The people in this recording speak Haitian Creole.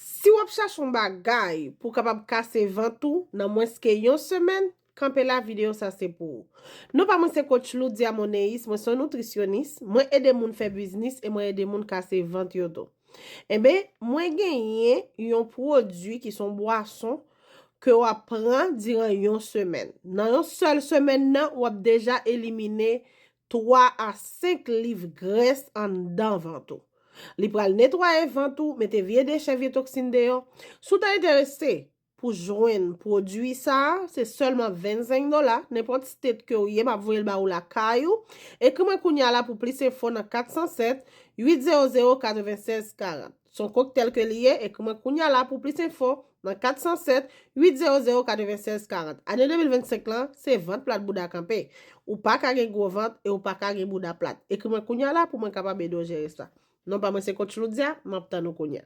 Si wap chache un bagay pour capable casser ventou dans moins que yon semaine, campé la vidéo ça c'est pour. Non pas moi c'est coach Lou Diamoneis, moi son nutritionniste, moi aider moun faire business et moi aider moun casser ventre yo do. Eh ben, moi gagné yon produit qui sont boissons que ou prend durant une semaine. Dans une seule semaine nan, ou déjà éliminé 3 à 5 livres graisse en dedans ventou. Li pral nettoyer ventou, mette vieux déchets, vieux toxines dehors. Si tu intéressé pour joindre produit ça, c'est seulement $25. N'importe state que ou yé m'a voyer ba ou la caillou. Et comment kounya la pour plus info dans 407 800 96 40. Son cocktail que lié et comment kounya la pour plus info dans 407 800 96 40. Année 2025 là, c'est vente plate bouda campé. Ou pas ka gen gros vente et ou pas ka gen bouda plate. Et comment kounya la pour moi capable de gérer ça. Non pas moi c'est coach Loudia, m'aptan nou kounya.